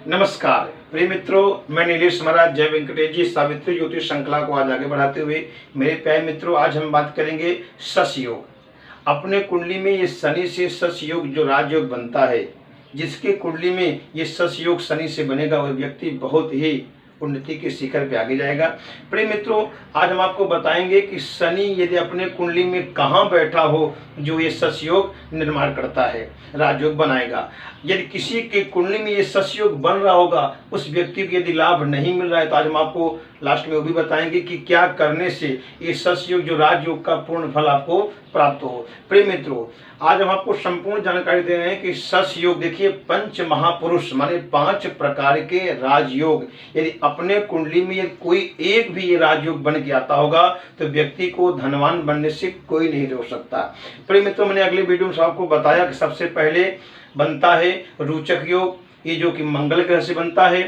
नमस्कार प्रिय मित्रों, मैं नीलेश महाराज जय वेंकटेश जी सावित्री ज्योतिष श्रृंखला को आज आगे बढ़ाते हुए मेरे प्यारे मित्रों, आज हम बात करेंगे शश योग। अपने कुंडली में ये शनि से शश योग जो राजयोग बनता है, जिसके कुंडली में ये शश योग शनि से बनेगा वह व्यक्ति बहुत ही उन्नति के शिखर पे आगे जाएगा। प्रिय मित्रों, आज हम आपको बताएंगे कि शनि यदि अपने कुंडली में कहाँ बैठा हो जो ये शश योग निर्माण करता है, राजयोग बनाएगा। यदि किसी के कुंडली में ये शश योग बन रहा होगा, उस व्यक्ति को यदि लाभ नहीं मिल रहा है, तो आज हम आपको लास्ट में वो भी बताएंगे कि क्या करने से ये शश योग जो राजयोग का पूर्ण फल आपको प्राप्त हो। प्रिय मित्रों, आज हम आपको संपूर्ण जानकारी दे रहे हैं कि शश योग देखिए, पंच महापुरुष माने 5 प्रकार के राजयोग यदि अपने कुंडली में यदि कोई एक भी ये राजयोग बन के आता होगा तो व्यक्ति को धनवान बनने से कोई नहीं रोक सकता। प्रिय मित्रों, मैंने अगले वीडियो में आपको बताया कि सबसे पहले बनता है रोचक योग, ये जो कि मंगल ग्रह से बनता है।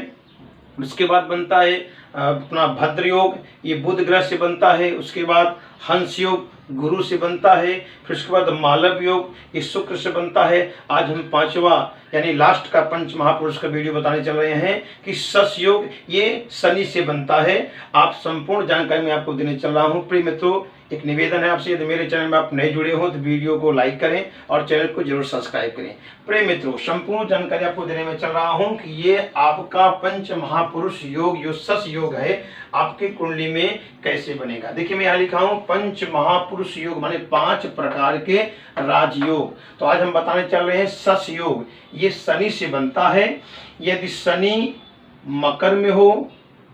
उसके बाद बनता है अपना भद्र योग, ये बुध ग्रह से बनता है। उसके बाद हंस योग गुरु से बनता है। फिर उसके बाद मालव योग, ये शुक्र से बनता है। आज हम 5वां यानी लास्ट का पंच महापुरुष का वीडियो बताने चल रहे हैं कि शश योग ये शनि से बनता है। आप संपूर्ण जानकारी मैं आपको देने चल रहा हूं। प्रिय मित्रों, एक निवेदन है आपसे, यदि मेरे चैनल में आप नए जुड़े हो तो वीडियो को लाइक करें और चैनल को जरूर सब्सक्राइब करें। प्रिय मित्रों, संपूर्ण जानकारी आपको देने में चल रहा हूं कि ये आपका पंच महापुरुष योग जो शश योग है आपकी कुंडली में कैसे बनेगा। देखिए, मैं यहाँ लिखा हूं पंच महापुरुष योग माने 5 प्रकार के राजयोग। तो आज हम बताने चल रहे हैं शश योग, ये शनि से बनता है। यदि शनि मकर में हो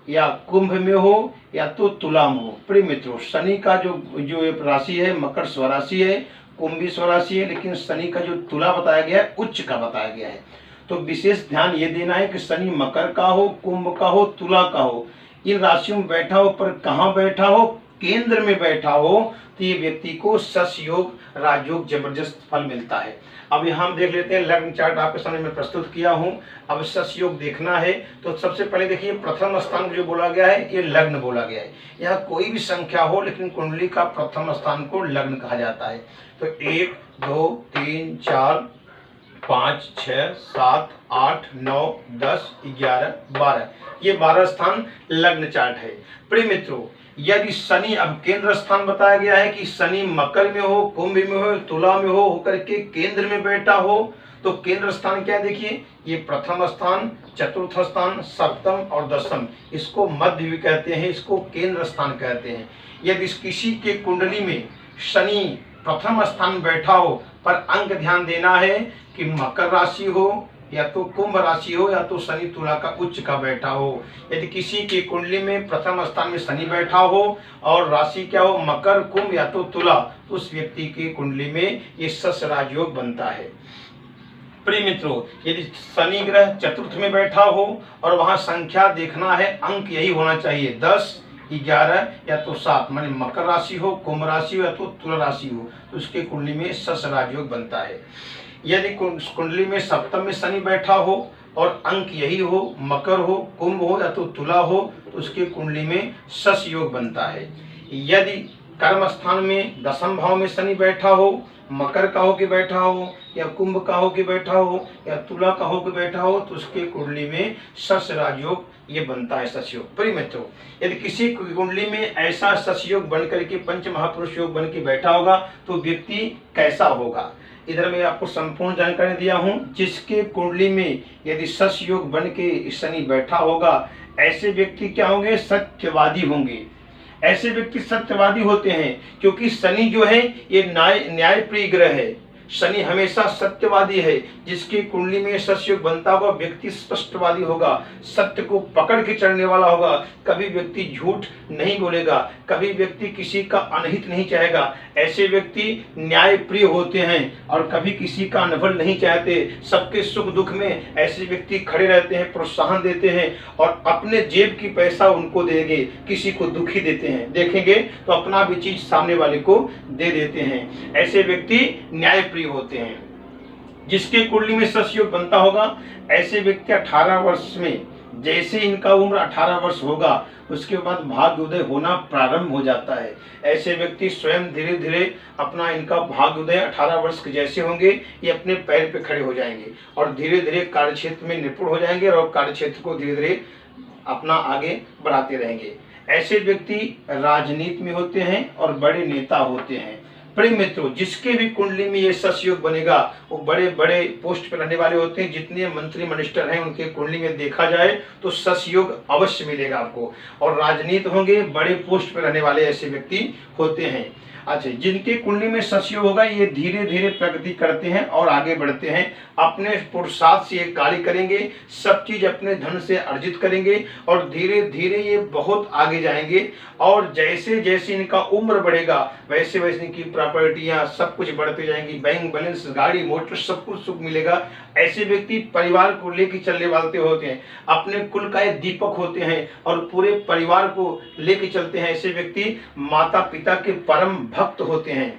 या कुंभ में हो या तो तुला में हो। प्रिय मित्रों, शनि का जो राशि है मकर स्वराशि है, कुंभी स्वराशि है, लेकिन शनि का जो तुला बताया गया है उच्च का बताया गया है। तो विशेष ध्यान ये देना है कि शनि मकर का हो, कुंभ का हो, तुला का हो, इन राशियों में बैठा हो, पर कहाँ बैठा हो, केंद्र में बैठा हो, तो ये व्यक्ति को शश योग राजयोग जबरदस्त फल मिलता है। अब यहाँ हम देख लेते हैं, लग्न चार्ट आपके सामने मैं प्रस्तुत किया हूँ। अब शश योग देखना है तो सबसे पहले देखिए, प्रथम स्थान जो बोला गया है ये लग्न बोला गया है। यहाँ कोई भी संख्या हो लेकिन कुंडली का प्रथम स्थान को लग्न कहा जाता है। तो 1 2 3 4 5 6 7 8 9 10 11 12, ये 12 स्थान लग्न चार्ट है। प्रिय मित्रों, यदि शनि, अब केंद्र स्थान बताया गया है कि शनि मकर में हो, कुंभ में हो, तुला में हो होकर के केंद्र में बैठा हो, तो केंद्र स्थान क्या है देखिए, ये प्रथम स्थान, चतुर्थ स्थान, सप्तम और दशम, इसको मध्य भी कहते हैं, इसको केंद्र स्थान कहते हैं। यदि किसी के कुंडली में शनि प्रथम स्थान बैठा हो, पर अंक ध्यान देना है कि मकर राशि हो या तो कुंभ राशि हो या तो शनि तुला का उच्च का बैठा हो। यदि किसी की कुंडली में प्रथम स्थान में शनि बैठा हो और राशि क्या हो, मकर, कुंभ या तो तुला, तो उस व्यक्ति की कुंडली में ये शश राजयोग बनता है। प्रिय मित्रों, यदि शनि ग्रह चतुर्थ में बैठा हो और वहां संख्या देखना है, अंक यही होना चाहिए 10 11 या तो 7, माने मकर राशि हो, कुंभ राशि हो या तो तुला राशि हो, तो उसके कुंडली में शश राजयोग बनता है। यदि कुंडली में सप्तम में शनि बैठा हो और अंक यही हो, मकर हो, कुंभ हो या तो तुला हो, तो उसके कुंडली में शश योग बनता है। यदि कर्म स्थान में दशम भाव में शनि बैठा हो, मकर का हो के बैठा हो या कुंभ का हो के बैठा हो या तुला का हो के बैठा हो, तो उसके कुंडली में शश राजयोग ये बनता है, शश योग। प्रिय मित्रों, यदि किसी कुंडली में ऐसा शश योग बन करके पंच महापुरुष योग बन के बैठा होगा तो व्यक्ति कैसा होगा, इधर मैं आपको संपूर्ण जानकारी दिया हूं। जिसके कुंडली में यदि शश योग बन के शनि बैठा होगा, ऐसे व्यक्ति क्या होंगे, सत्यवादी होंगे। ऐसे व्यक्ति सत्यवादी होते हैं क्योंकि शनि जो है ये न्याय प्रिय ग्रह है। शनि हमेशा सत्यवादी है। जिसकी कुंडली में शश योग बनता होगा व्यक्ति स्पष्टवादी होगा, सत्य को पकड़ के चलने वाला होगा। कभी व्यक्ति झूठ नहीं बोलेगा, कभी व्यक्ति किसी का अनहित नहीं चाहेगा। ऐसे व्यक्ति न्याय प्रिय होते हैं और कभी किसी का अनफल नहीं चाहते। सबके सुख दुख में ऐसे व्यक्ति खड़े रहते हैं, प्रोत्साहन देते हैं और अपने जेब की पैसा उनको देंगे, किसी को दुखी देते हैं, देखेंगे तो अपना भी चीज सामने वाले को दे देते हैं। ऐसे व्यक्ति न्याय प्रिय होते हैं। जिसके कुंडली में शश योग बनता होगा, ऐसे व्यक्ति 18 वर्ष में जैसे इनका उम्र 18 वर्ष होगा उसके बाद भाग्योदय होना प्रारंभ हो जाता है। ऐसे व्यक्ति स्वयं धीरे धीरे अपना इनका भाग्योदय 18 वर्ष के जैसे होंगे ये अपने पैर पे खड़े हो जाएंगे और धीरे धीरे कार्यक्षेत्र में निपुण हो जाएंगे और कार्यक्षेत्र को धीरे धीरे अपना आगे बढ़ाते रहेंगे। ऐसे व्यक्ति राजनीति में होते हैं और बड़े नेता होते हैं। प्रिय मित्रों, जिसके भी कुंडली में ये सस योग बनेगा वो बड़े बड़े पोस्ट पर रहने वाले होते हैं। जितने मंत्री मिनिस्टर हैं उनके कुंडली में देखा जाए तो सस योग अवश्य मिलेगा आपको, और राजनीति होंगे बड़े पोस्ट पर रहने वाले ऐसे व्यक्ति होते हैं। अच्छा, जिनके कुंडली में सस योग होगा ये धीरे धीरे प्रगति करते हैं और आगे बढ़ते हैं। अपने पुरुषार्थ से ये कार्य करेंगे, सब चीज अपने धन से अर्जित करेंगे और धीरे धीरे ये बहुत आगे जाएंगे। और जैसे जैसे इनका उम्र बढ़ेगा वैसे वैसे इनकी प्रॉपर्टियां सब कुछ बढ़ते जाएंगी, बैंक बैलेंस, गाड़ी मोटर सब कुछ सुख मिलेगा। ऐसे व्यक्ति परिवार को लेकर चलने वाले होते हैं, अपने कुल का एक दीपक होते हैं और पूरे परिवार को लेकर चलते हैं। ऐसे व्यक्ति माता पिता के परम भक्त होते हैं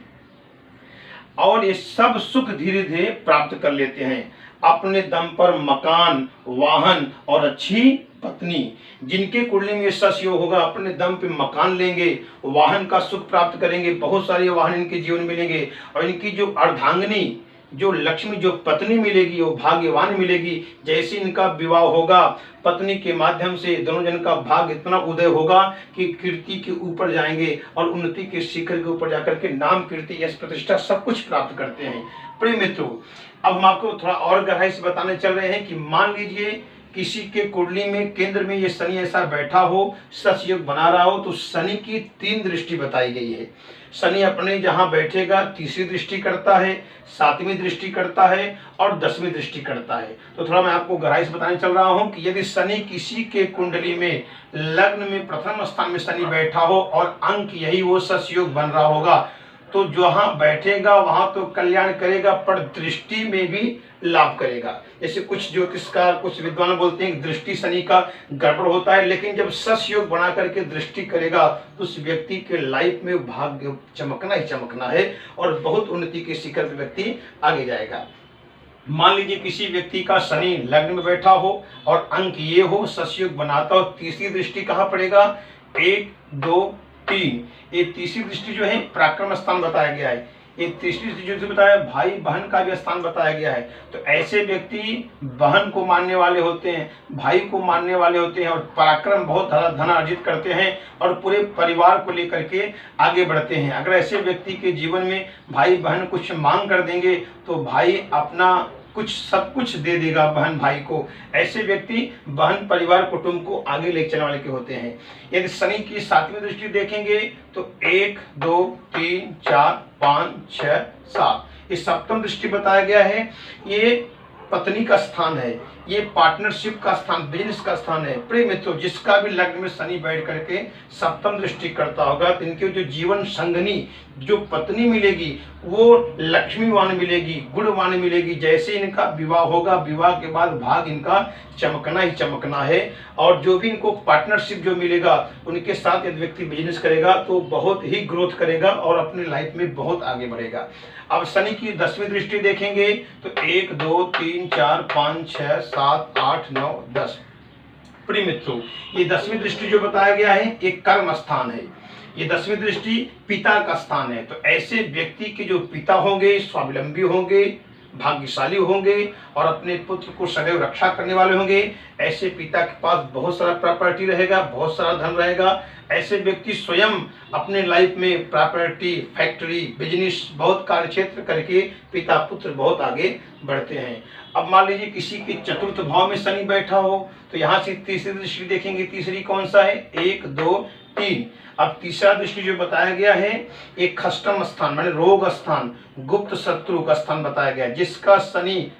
और ये सब सुख धीरे धीरे प्राप्त कर लेते हैं। अपने दम पर मकान, वाहन और अच्छी पत्नी, जिनके कुंडली में सस योग होगा अपने दम पे मकान लेंगे, वाहन का सुख प्राप्त करेंगे, बहुत सारे वाहन इनके जीवन में मिलेंगे और इनकी जो अर्धांगिनी, जो लक्ष्मी, जो पत्नी मिलेगी वो भाग्यवान मिलेगी। जैसे इनका विवाह होगा पत्नी के माध्यम से दोनों जन का भाग्य इतना उदय होगा कि कीर्ति के ऊपर जाएंगे और उन्नति के शिखर के ऊपर जाकर के नाम, कीर्ति, यश, प्रतिष्ठा सब कुछ प्राप्त करते हैं। प्रिय मित्रों, अब हम आपको थोड़ा और गहराई से बताने चल रहे हैं कि मान लीजिए किसी के कुंडली में केंद्र में ये शनि ऐसा बैठा हो, सस योग बना रहा हो, तो शनि की 3 दृष्टि बताई गई है। शनि अपने जहां बैठेगा तीसरी दृष्टि करता है, 7वीं दृष्टि करता है और 10वीं दृष्टि करता है। तो थोड़ा मैं आपको गहराई से बताने चल रहा हूं कि यदि शनि किसी के कुंडली में लग्न में प्रथम स्थान में शनि बैठा हो और अंक यही वो सस योग बन रहा होगा तो जहां बैठेगा वहां तो कल्याण करेगा पर दृष्टि में भी लाभ करेगा। जैसे कुछ ज्योतिषकार, कुछ विद्वान बोलते हैं दृष्टि शनि का गड़बड़ होता है, लेकिन जब सस योग बना करके दृष्टि करेगा तो उस व्यक्ति के लाइफ में भाग्य चमकना ही चमकना है और बहुत उन्नति के शिखर पर व्यक्ति आगे जाएगा। मान लीजिए किसी व्यक्ति का शनि लग्न में बैठा हो और अंक ये हो, सस योग बनाता हो, तीसरी दृष्टि कहाँ पड़ेगा? 1, 2, 3। ये तीसरी दृष्टि जो है पराक्रम स्थान बताया गया है। ये तीसरी दृष्टि जो बताया भाई बहन का भी स्थान बताया गया है। तो ऐसे व्यक्ति बहन को मानने वाले होते हैं, भाई को मानने वाले होते हैं और पराक्रम बहुत धन अर्जित करते हैं और पूरे परिवार को लेकर के आगे बढ़ते हैं। अगर ऐसे व्यक्ति के जीवन में भाई बहन कुछ मांग कर देंगे तो भाई अपना कुछ सब कुछ दे देगा बहन भाई को। ऐसे व्यक्ति बहन परिवार कुटुंब को आगे ले चलने वाले के होते हैं। यदि शनि की 7वीं दृष्टि देखेंगे तो 1, 2, 3, 4, 5, 6, 7 ये 7वीं दृष्टि बताया गया है। ये पत्नी का स्थान है, ये पार्टनरशिप का स्थान, बिजनेस का स्थान है। प्रिय मित्रों, जिसका भी लग्न में शनि बैठ करके 7वीं दृष्टि करता होगा तो इनके जो जीवन संगनी, जो पत्नी मिलेगी वो लक्ष्मीवान मिलेगी, गुणवान मिलेगी। जैसे इनका विवाह होगा, विवाह के बाद भाग इनका चमकना ही चमकना है और जो भी इनको पार्टनरशिप जो मिलेगा उनके साथ यदि व्यक्ति बिजनेस करेगा तो बहुत ही ग्रोथ करेगा और अपनी लाइफ में बहुत आगे बढ़ेगा। अब शनि की 10वीं दृष्टि देखेंगे तो 1, 2, 3, 4, 5, 6, 7, 8, 9, 10। प्रिय मित्रों, ये 10वीं दृष्टि जो बताया गया है एक कर्म स्थान है। ये 10वीं दृष्टि पिता का स्थान है। तो ऐसे व्यक्ति के जो पिता होंगे स्वावलंबी होंगे, भाग्यशाली होंगे और अपने पुत्र को सदैव रक्षा करने वाले होंगे। ऐसे पिता के पास बहुत सारा प्रॉपर्टी रहेगा, बहुत सारा धन रहेगा। ऐसे व्यक्ति स्वयं अपने लाइफ में प्रॉपर्टी, फैक्ट्री, बिजनेस, बहुत कार्यक्षेत्र करके पिता पुत्र बहुत आगे बढ़ते हैं। अब मान लीजिए किसी के 4th भाव में शनि बैठा हो तो यहाँ से तीसरी दृष्टि देखेंगे। तीसरी कौन सा है? 1, 2, 3। अब तीसरा दृष्टि जो बताया गया है एक खष्टम स्थान माने रोग स्थान, गुप्त शत्रु का स्थान बताया गया, जिसका शनि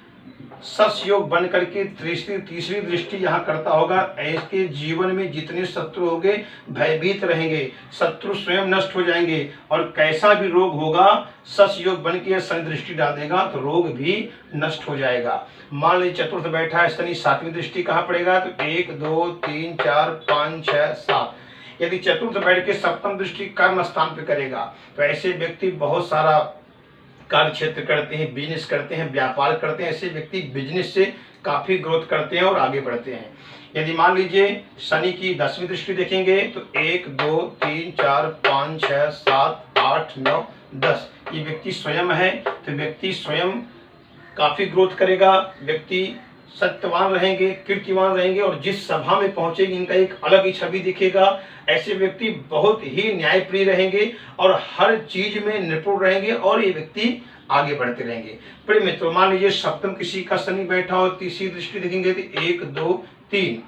सस योग बन करके तीसरी दृष्टि यहाँ करता होगा। ऐसे जीवन में जितने शत्रु होंगे भयभीत रहेंगे, शत्रु स्वयं नष्ट हो जाएंगे और कैसा भी रोग होगा सस योग बन के शनि दृष्टि डाल देगा तो रोग भी नष्ट हो जाएगा। मान लीजिए 4th बैठा है शनि, 7वीं दृष्टि कहाँ पड़ेगा? तो 1, 2, 3, 4, 5, 6, 7। यदि 4th बैठ के 7वीं दृष्टि कर्म स्थान पे करेगा तो ऐसे व्यक्ति बहुत सारा कार्य क्षेत्र करते हैं, बिजनेस करते हैं, व्यापार करते हैं, ऐसे व्यक्ति बिजनेस से काफ़ी ग्रोथ करते हैं और आगे बढ़ते हैं। यदि मान लीजिए शनि की 10वीं दृष्टि देखेंगे तो 1 2 3 4 5 6 7 8 9 10 ये व्यक्ति स्वयं है, तो व्यक्ति स्वयं काफ़ी ग्रोथ करेगा, व्यक्ति सत्यवान रहेंगे, कीर्तिवान रहेंगे और जिस सभा में पहुंचेगी इनका एक अलग ही छवि दिखेगा। ऐसे व्यक्ति बहुत ही न्यायप्रिय रहेंगे और हर चीज में निपुण रहेंगे और ये व्यक्ति आगे बढ़ते रहेंगे। प्रिय मित्रों, मान लीजिए सप्तम किसी का शनि बैठा हो, तीसरी दृष्टि देखेंगे तो 1 2 3।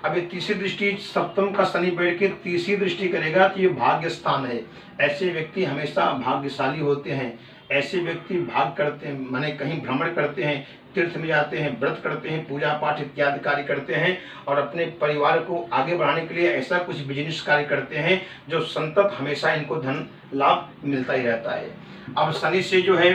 अब ये तीसरी दृष्टि, सप्तम का शनि बैठ के तीसरी दृष्टि करेगा तो ये भाग्य स्थान है। ऐसे व्यक्ति हमेशा भाग्यशाली होते हैं। ऐसे व्यक्ति भाग करते हैं, माने कहीं भ्रमण करते हैं, तीर्थ में जाते हैं, व्रत करते हैं, पूजा पाठ इत्यादि कार्य करते हैं और अपने परिवार को आगे बढ़ाने के लिए ऐसा कुछ बिजनेस कार्य करते हैं जो संतत हमेशा इनको धन लाभ मिलता ही रहता है। अब शनि से जो है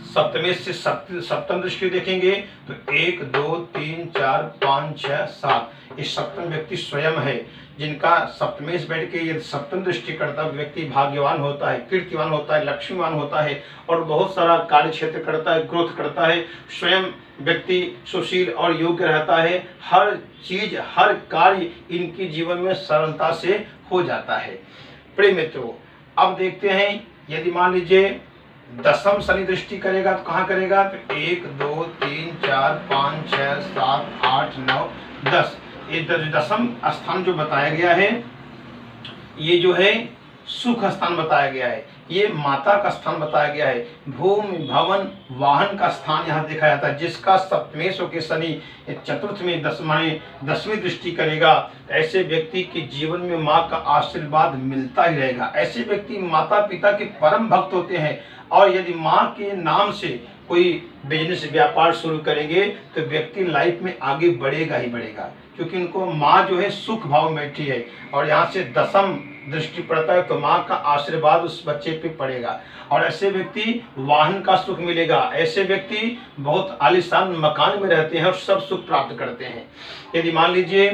सप्तमेश से सप्तम दृष्टि देखेंगे तो 1 2 3 4 5 6 7 ये सप्तम व्यक्ति स्वयं है, जिनका सप्तमेश बैठ के ये सप्तम दृष्टि करता व्यक्ति भाग्यवान होता है, कीर्तिवान होता है, लक्ष्मीवान होता है और बहुत सारा कार्य क्षेत्र करता है, ग्रोथ करता है। स्वयं व्यक्ति सुशील और योग्य रहता है, हर चीज हर कार्य इनके जीवन में सरलता से हो जाता है। प्रिय मित्रों, अब देखते हैं यदि मान लीजिए दसम शनि दृष्टि करेगा तो कहाँ करेगा, तो 1 2 3 4 5 6 7 8 9 10 ये दसम स्थान जो बताया गया है ये जो है सुख स्थान बताया गया है, ये माता का स्थान बताया गया है, भूमि भवन वाहन का स्थान यहाँ देखा जाता है। जिसका सप्तमेश होकर शनि चतुर्थ में 10वीं दृष्टि करेगा तो ऐसे व्यक्ति के जीवन में माँ का आशीर्वाद मिलता ही रहेगा। ऐसे व्यक्ति माता पिता के परम भक्त होते हैं और यदि माँ के नाम से कोई बिजनेस व्यापार शुरू करेंगे तो व्यक्ति लाइफ में आगे बढ़ेगा ही बढ़ेगा, क्योंकि उनको माँ जो है सुख भाव में बैठी है और यहाँ से दसम दृष्टि पड़ता है तो माँ का आशीर्वाद उस बच्चे पे पड़ेगा और ऐसे व्यक्ति वाहन का सुख मिलेगा। ऐसे व्यक्ति बहुत आलीशान मकान में रहते हैं और सब सुख प्राप्त करते हैं। यदि मान लीजिए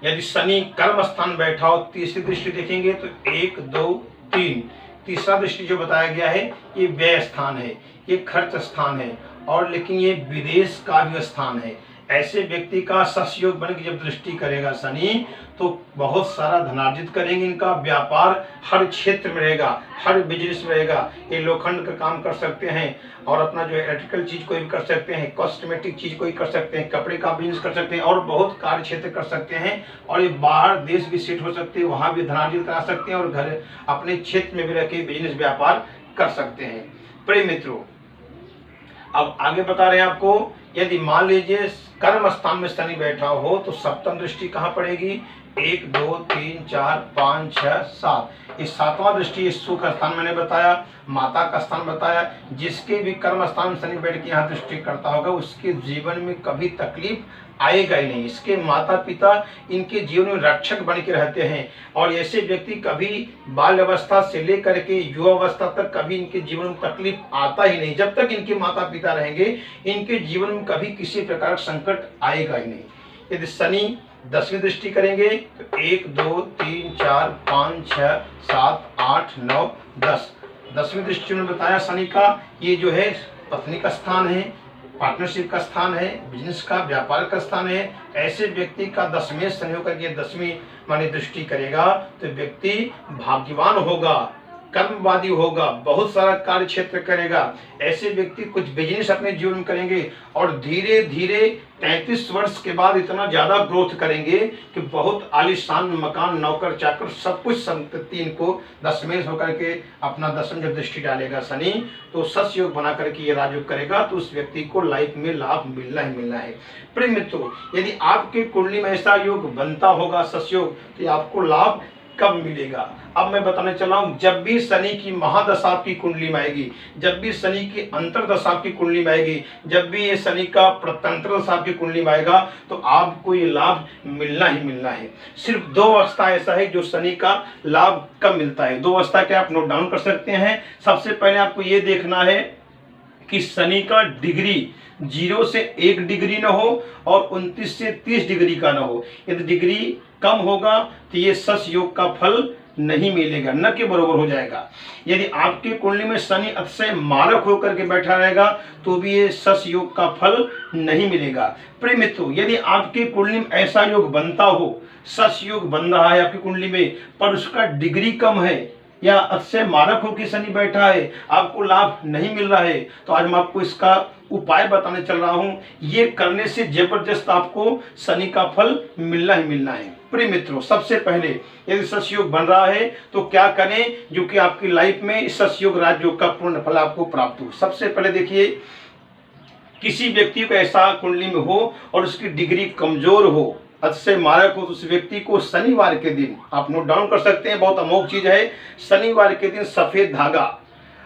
यदि शनि कर्म स्थान बैठा हो, तीसरी दृष्टि देखेंगे तो 1 2 3 तीसरा दृष्टि जो बताया गया है ये व्यय स्थान है, ये खर्च स्थान है और लेकिन ये विदेश का भी स्थान है। ऐसे व्यक्ति का ससयोग बन के जब दृष्टि करेगा शनि तो बहुत सारा धनार्जित करेंगे। इनका व्यापार हर क्षेत्र में रहेगा, हर बिजनेस में रहेगा। ये लोखंड का काम कर सकते हैं और अपना जो इलेक्ट्रिकल चीज कोई भी कर सकते हैं, कॉस्मेटिक चीज कोई कर सकते हैं, कपड़े का बिजनेस कर सकते हैं और बहुत कार्य क्षेत्र कर सकते हैं और ये बाहर देश भी सेट हो सकते हैं, वहाँ भी धनार्जित करा सकते हैं और घर अपने क्षेत्र में भी रह के बिजनेस व्यापार कर सकते हैं। प्रिय मित्रों, अब आगे बता रहे हैं आपको, यदि मान लीजिए कर्म स्थान में शनि बैठा हो तो सप्तम दृष्टि कहाँ पड़ेगी, 1 2 3 4 5 6 7 ये सातवां दृष्टि सुख स्थान मैंने बताया, माता का स्थान बताया। जिसके भी कर्म स्थान शनि बैठ के यहाँ दृष्टि करता होगा उसके जीवन में कभी तकलीफ आएगा ही नहीं। इसके माता पिता इनके जीवन में रक्षक बन के रहते हैं और ऐसे व्यक्ति कभी बाल अवस्था से लेकर के युवा अवस्था तक कभी इनके जीवन में तकलीफ आता ही नहीं। जब तक इनके माता पिता रहेंगे इनके जीवन में कभी किसी प्रकार का संकट आएगा ही नहीं। यदि शनि 10वीं दृष्टि करेंगे तो 1 2 3 4 5 6 7 8 9 10 10वीं दृष्टि में बताया शनि का ये जो है पत्नी का स्थान है, पार्टनरशिप का स्थान है, बिजनेस का व्यापार का स्थान है। ऐसे व्यक्ति का 10वें शनि होकर के 10वीं माने दृष्टि करेगा तो व्यक्ति भाग्यवान होगा, कर्मवादी होगा, बहुत सारा कार्य क्षेत्र करेगा। ऐसे व्यक्ति कुछ बिजनेस अपने जीवन में करेंगे और धीरे धीरे 33 वर्ष के बाद इतना ज्यादा ग्रोथ करेंगे कि बहुत आलीशान मकान, नौकर चाकर सब कुछ संपत्ति इनको 10वें होकर के अपना 10वीं जब दृष्टि डालेगा शनि तो सस योग बना करके ये राजयोग करेगा तो उस व्यक्ति को लाइफ में लाभ मिलना ही मिलना है। प्रिय मित्रों, यदि आपके कुंडली में ऐसा योग बनता होगा सस योग तो आपको लाभ कब मिलेगा। अब मैं बताने चला हूं, जब भी शनि की महादशा आपकी कुंडली में आएगी, जब भी शनि की अंतरदशा आपकी कुंडली में आएगी, जब भी ये शनि का प्रत्यंतर दशा आपकी कुंडली में आएगा तो आपको ये लाभ मिलना ही मिलना है। सिर्फ 2 अवस्था ऐसा है जो शनि का लाभ कब मिलता है। 2 अवस्था के आप नोट डाउन कर सकते हैं। सबसे पहले आपको ये देखना है कि शनि का डिग्री 0 से 1 डिग्री न हो और 29 से 30 डिग्री का न हो। यदि डिग्री कम होगा तो ये सस योग का फल नहीं मिलेगा, न के बराबर हो जाएगा। यदि आपकी कुंडली में शनि अतिशय मारक होकर के बैठा रहेगा तो भी ये सस योग का फल नहीं मिलेगा। प्रिय मित्रों, यदि आपकी कुंडली में ऐसा योग बनता हो, सस योग बन रहा है आपकी कुंडली में, पर उसका डिग्री कम है या अतिशय मारक हो कि शनि बैठा है, आपको लाभ नहीं मिल रहा है, तो आज मैं आपको इसका उपाय बताने चल रहा हूं। ये करने से जबरदस्त आपको शनि का फल मिलना ही मिलना है। प्रिय मित्रों, सबसे पहले यदि सस योग बन रहा है तो क्या करें जो कि आपकी लाइफ में इस सस योग राजयोग का पूर्ण फल आपको प्राप्त हो। सबसे पहले देखिए, किसी व्यक्ति को ऐसा कुंडली में हो और उसकी डिग्री कमजोर हो, अतिशय मारक हो, तो उस व्यक्ति को शनिवार के दिन आप नोट डाउन कर सकते हैं, बहुत अमोघ चीज है। शनिवार के दिन सफेद धागा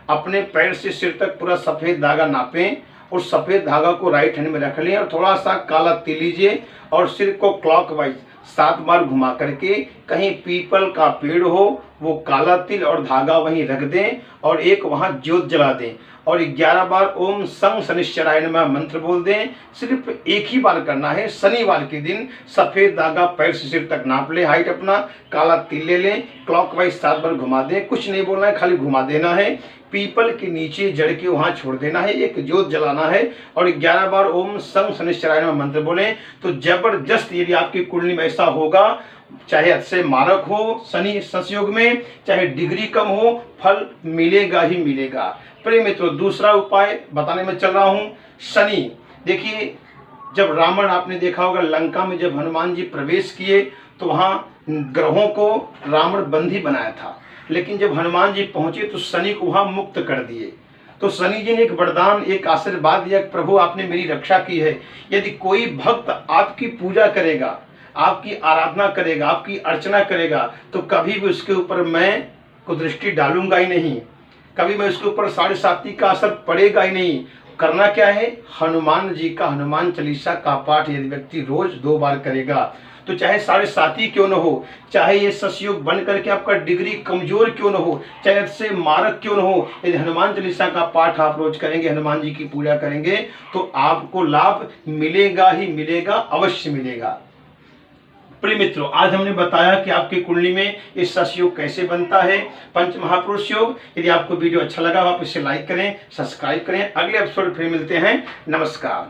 अपने पैर से सिर तक पूरा सफेद धागा नापें और सफेद धागा को राइट हैंड में रख लें और थोड़ा सा काला तिल लीजिए और सिर को क्लॉकवाइज 7 बार घुमा करके कहीं पीपल का पेड़ हो वो काला तिल और धागा वहीं रख दें और एक वहां ज्योत जला दें और 11 बार ओम संग शनिश्चराय नमः मंत्र बोल दें। सिर्फ एक ही बार करना है। शनिवार के दिन सफेद धागा पैर से सिर तक नाप ले, हाइट अपना, काला तिल ले लें, क्लॉकवाइज 7 बार घुमा दें, कुछ नहीं बोलना है, खाली घुमा देना है, पीपल के नीचे जड़ के वहां छोड़ देना है, एक ज्योत जलाना है और 11 बार ओम संग शनिश्चराय नमः मंत्र बोलें। तो जबरदस्त यदि आपकी कुंडली में ऐसा होगा, चाहे अतिशय मारक हो शनि संयोग में, चाहे डिग्री कम हो, फल मिलेगा ही मिलेगा। प्रिय मित्रों, दूसरा उपाय बताने में चल रहा हूं। शनि, देखिए जब रावण, आपने देखा होगा लंका में जब हनुमान जी प्रवेश किए तो वहां ग्रहों को रावण बंदी बनाया था, लेकिन जब हनुमान जी पहुंचे तो शनि को वहां मुक्त कर दिए। तो शनि जी ने एक वरदान, एक आशीर्वाद दिया, प्रभु आपने मेरी रक्षा की है। यदि कोई भक्त आपकी पूजा करेगा, आपकी आराधना करेगा, आपकी अर्चना करेगा, तो कभी भी उसके ऊपर मैं को दृष्टि डालूंगा ही नहीं, कभी मैं उसके ऊपर 7.5 का असर पड़ेगा ही नहीं। करना क्या है, हनुमान जी का हनुमान चालीसा का पाठ यदि व्यक्ति रोज 2 बार करेगा तो चाहे 7.5 क्यों न हो, चाहे ये ससयोग बन करके आपका डिग्री कमजोर क्यों न हो, चाहे इससे मारक क्यों न हो, यदि हनुमान चालीसा का पाठ आप रोज करेंगे, हनुमान जी की पूजा करेंगे तो आपको लाभ मिलेगा ही मिलेगा, अवश्य मिलेगा। प्रिय मित्रों, आज हमने बताया कि आपकी कुंडली में ये सस योग कैसे बनता है, पंच महापुरुष योग। यदि आपको वीडियो अच्छा लगा आप इसे लाइक करें, सब्सक्राइब करें। अगले एपिसोड फिर मिलते हैं। नमस्कार।